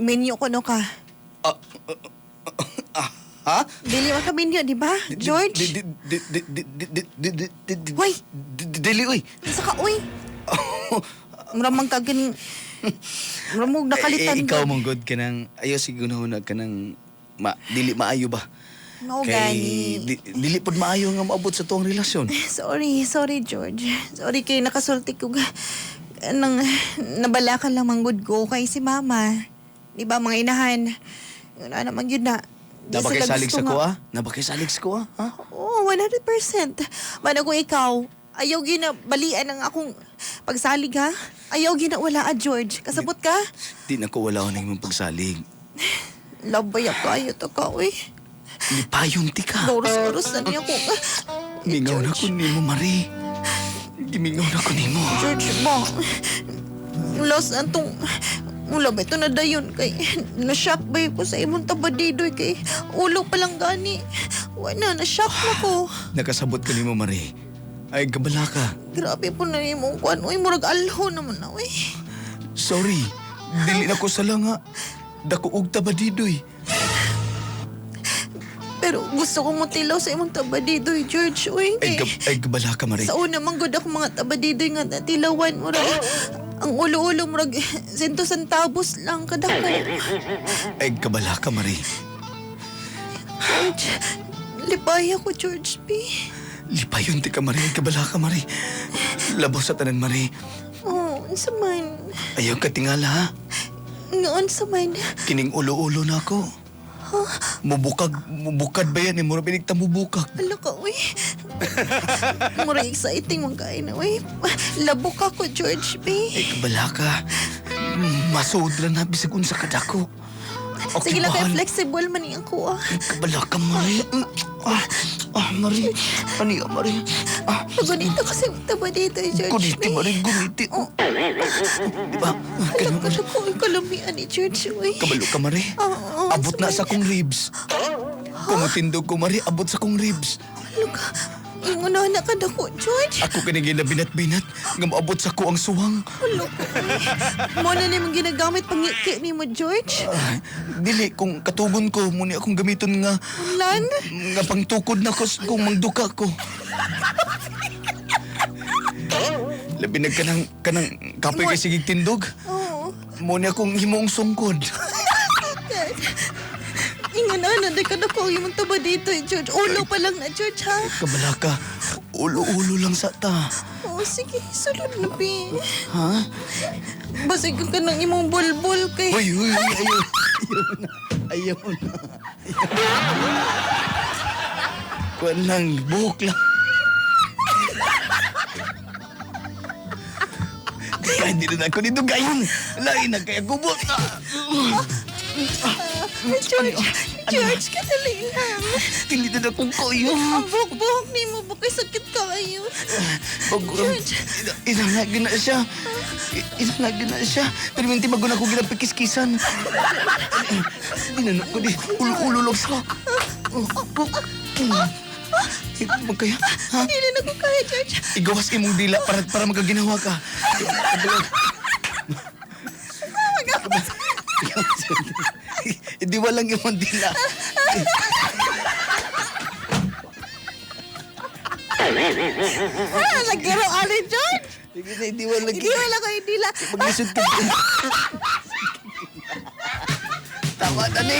Minyo ko no ka. Ah, ha? Dili man ka minyo, di ba, George? Uy! Dili, uy. Isa ka, uy! Maramang ka ganing... Maramog nakalitan Ikaw mong good ka nang, ayaw siguro ka nang, dili maayo ba? No, gani. Dili pod maayo nga maabot sa tuwang relasyon. Sorry, George. Sorry kay nakasulti ko ga. Nang nabala ka lang manggod ko kay si Mama. Di ba, mga inahan? Yun na naman yun na. Di Naba kay sila salig gusto sa nga- kuha? Naba kay salig sa kuha? Ha? Oo, 100%. Mana kung ikaw, ayaw ginabalian ang akong pagsalig, ha? Ayaw ginawala, George. Kasabot ka? Di na ko wala ko na yung pagsalig. Labay ako, ayaw to ka, uy. Lipayon ti ka. Doros-oros na niya ko. Mingaw na ko ni mo, Marie. Gimingaw na ko ni mo. George, ba? Los, antong... Mula ba ito na dayon kay... Na-shock ba ko sa imong tabadidoy kay... Ulo pa lang gani. Wala, na-shock na ko. Nakasabot ka ni mo, Marie. Ay, gabala ka. Grabe po na imong kwan. Uy, murag alho naman na, uy. Sorry. Dili na ko sala nga. Dako og tabadidoy. Pero gusto kong matilaw sa imong tabadidoy, George. Uy, kay... Ay, gabala ka, Marie. Sa una, manggod ako mga tabadidoy nga natilawan. Murag... Ang ulo-ulo, murag... 100 centavos lang kada ko. Ay, gabala ka, Marie. George, lipay ako, George P. Lipayon ti ka, Marie. Ay, gabala ka, Marie. Labaw sa tanan, Marie. Oh, unsa man. Ayaw ka tingala, ha? Ngaon sa man. Kining ulo-ulo na ako. Mubukad ba yan? Mura binigta mubukag. Ala ka, uy. Murag exciting mong kain na, uy. Labok ako, George P. Ay, kabala ka. Masudra na bisag unsa ka dako. Sige lang kayo, mahal. flexible man yung ako, ah. Ay, kabala ka, Marie. Marie. Ani ka, Marie. Pagunito kasi taba dito, George Guniti, P. Marie. Guniti. Oh. Diba? Alam ko na po, kalamian ni George, uy. Kabalo ka, Marie. Oo, Abot na sa kong ribs. Kumutindog ko, Marie. Abot sa kong ribs. Ano ka? Yung unahan na ka na ko, George. Ako kanigin na binat-binat. Nga maabot sa ko ang suwang. Ano ko, uy. Mo na namang ginagamit pangiki ni mo, George. Dili, kung katugon ko, muna akong gamiton nga Lan? nga pangtukod na ko kung mangduka ko. Labi na kanang kapoy kay sigig tindog. Oo. Muna akong himong sungkod. Ingan na, di ka na ko yung taba dito, George. Ulo pa lang na, George, ha? Kabala ka, ulo-ulo lang sa ta. Oo, sige, sulod na, Pi. Ha? Basig ka ng imong bulbul kay... Uy, ayaw. Ayaw na. Kuwan lang, buhok lang. Kaya hindi na ako dito gayon. Lain na kaya gubot. George, kadali lang. Dili na akong koyo. Ang buhok-buhok ni mo, bakit sakit kayo? Inanagin na siya. Inanagin na siya. Pero minti bago na ako ginapikis-kisan. Dinanak ko di. Ulo-ulo lang sa. Magkaya, ha? Hindi na ako kaya, George. Igawas imong dila para magaginawa ka. Hindi walang imong dila. Nagkiro, ano, George? Hindi walang Hindi wala ko yung dila. Maglisod ka. Tama na ni.